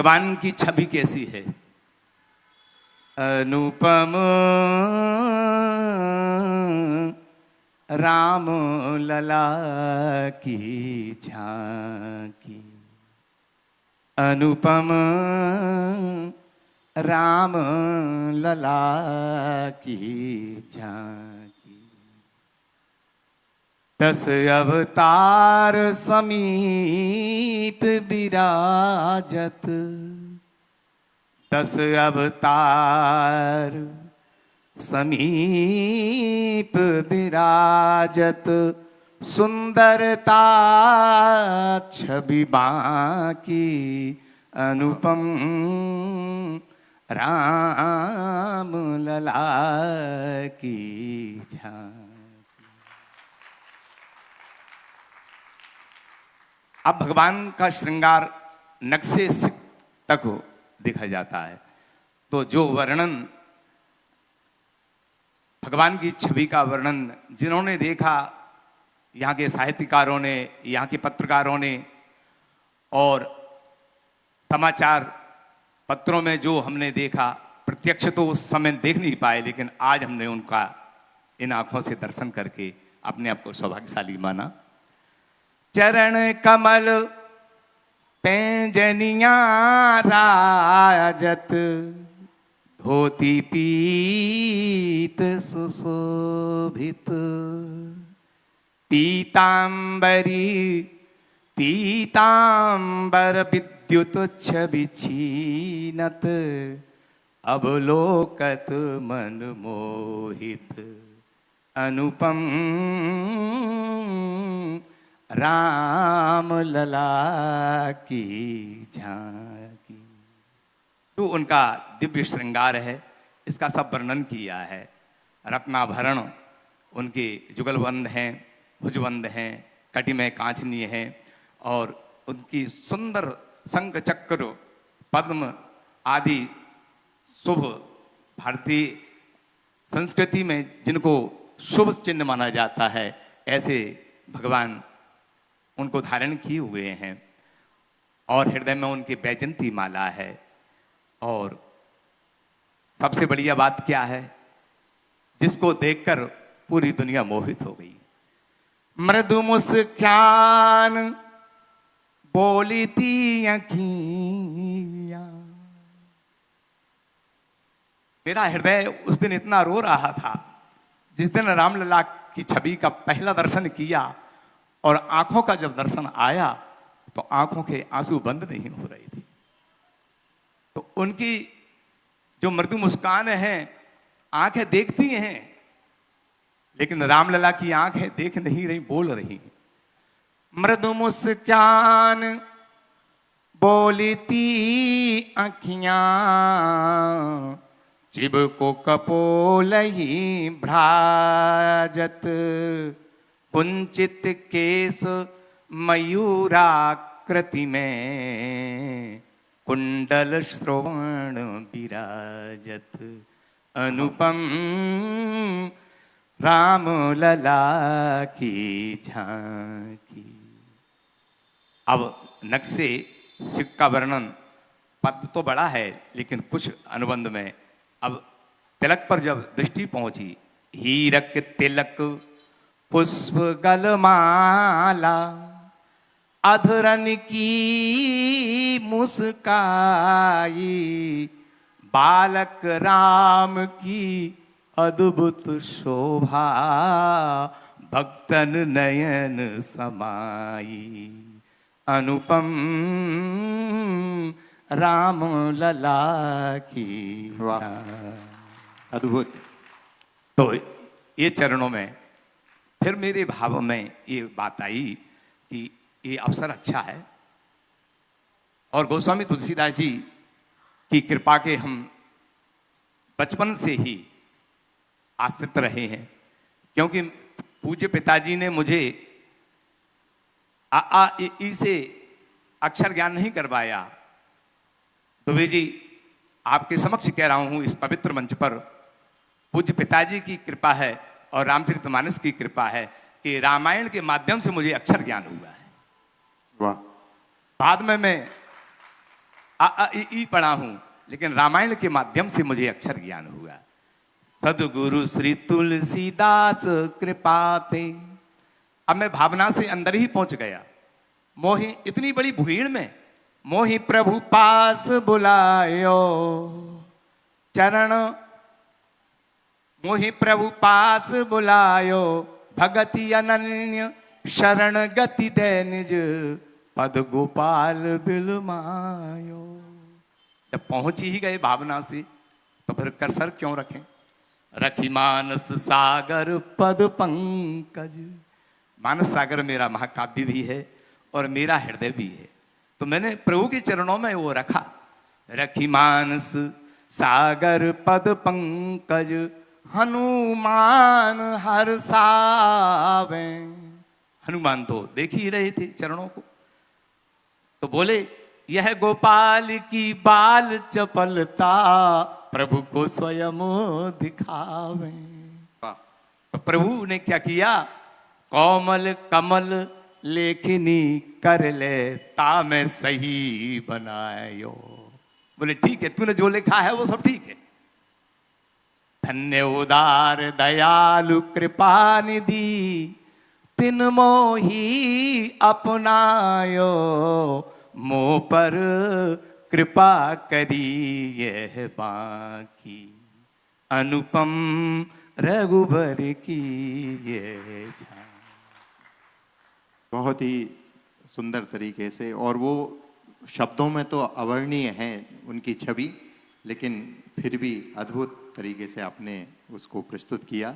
भगवान की छवि कैसी है। अनुपम राम लला की झांकी, अनुपम राम लला की झांकी। 10 अवतार समीप विराजत, 10 अवतार समीप विराजत, सुंदरता छवि बाकी, अनुपम राम लला की झांकी। अब भगवान का श्रृंगार नक्शे सिक तक देखा जाता है। तो जो वर्णन भगवान की छवि का वर्णन जिन्होंने देखा, यहाँ के साहित्यकारों ने, यहाँ के पत्रकारों ने, और समाचार पत्रों में जो हमने देखा, प्रत्यक्ष तो उस समय देख नहीं पाए, लेकिन आज हमने उनका इन आंखों से दर्शन करके अपने आप को सौभाग्यशाली माना। चरण कमल पैंजनिया राजत, धोती पीत सुशोभित, पीतांबरी पीतांबर विद्युत छवि छीनत, अवलोकत मन मोहित, अनुपम राम लला की झांकी। तो उनका दिव्य श्रृंगार है, इसका सब वर्णन किया है। रत्नाभरण उनके जुगलबंद हैं, भुजबंद हैं, कटी में कांचनीय हैं, और उनकी सुंदर शंख चक्र पद्म आदि शुभ भारतीय संस्कृति में जिनको शुभ चिन्ह माना जाता है, ऐसे भगवान उनको धारण किए हुए हैं। और हृदय में उनकी वैजंती माला है। और सबसे बढ़िया बात क्या है, जिसको देखकर पूरी दुनिया मोहित हो गई। मृदु मुस्कान बोली थी अखियां, मेरा हृदय उस दिन इतना रो रहा था जिस दिन रामलला की छवि का पहला दर्शन किया, और आंखों का जब दर्शन आया तो आंखों के आंसू बंद नहीं हो रही थी। तो उनकी जो मृदु मुस्कान है, आंखें देखती हैं, लेकिन रामलला की आंखें देख नहीं रही, बोल रही। मृदु मुस्कान बोली थी अखियां, चिब को कपोल ही भ्राजत, कुंचित केस मयूराकृति में, कुंडल श्रवण विराजत, अनुपम राम लला की झांकी। अब नक्शे सिक का वर्णन, पद तो बड़ा है, लेकिन कुछ अनुबंध में अब तिलक पर जब दृष्टि पहुंची, हीरक तिलक पुष्प गलमाला, अधरन की मुस्काई, बालक राम की अद्भुत शोभा, भक्तन नयन समाई, अनुपम राम लला की। वाह, अद्भुत। तो ये चरणों में फिर मेरे भाव में ये बात आई कि ये अवसर अच्छा है, और गोस्वामी तुलसीदास जी की कृपा के हम बचपन से ही आश्रित रहे हैं, क्योंकि पूज्य पिताजी ने मुझे आ आ ई से अक्षर ज्ञान नहीं करवाया। दुबे जी, आपके समक्ष कह रहा हूं इस पवित्र मंच पर, पूज्य पिताजी की कृपा है और रामचरितमानस की कृपा है कि रामायण के माध्यम से मुझे अक्षर ज्ञान हुआ है। वाह। बाद में मैं ई पढ़ा हूं, लेकिन रामायण के माध्यम से मुझे अक्षर ज्ञान हुआ। सदगुरु श्री तुलसीदास कृपा थे। अब मैं भावना से अंदर ही पहुंच गया। मोहि इतनी बड़ी भीड़ में मोहि प्रभु पास बुलायो, चरण मोहि प्रभु पास बुलायो, भगति अनन्य शरण गति दे निज, पद गोपाल बिलमायो। जब पहुंच ही गए भावना से, तो फिर कर्सर क्यों रखें? रखी मानस सागर पद पंकज। मानस सागर मेरा महाकाव्य भी है और मेरा हृदय भी है, तो मैंने प्रभु के चरणों में वो रखा। रखी मानस सागर पद पंकज, हनुमान हर्षावे। हनुमान तो देख ही रहे थे चरणों को, तो बोले यह गोपाल की बाल चपलता, प्रभु को स्वयं दिखावे। वाह। तो प्रभु ने क्या किया? कोमल कमल लेखनी कर ले, ता मैं सही बनायो। बोले ठीक है, तूने जो लिखा है वो सब ठीक है। धन्य उदार दयालु कृपा निधि, तिन मोही अपनायो, मोह पर कृपा करी यह बाकी, अनुपम रघुबर की ये छाया। बहुत ही सुंदर तरीके से, और वो शब्दों में तो अवर्णीय है उनकी छवि, लेकिन फिर भी अद्भुत तरीके से आपने उसको प्रस्तुत किया।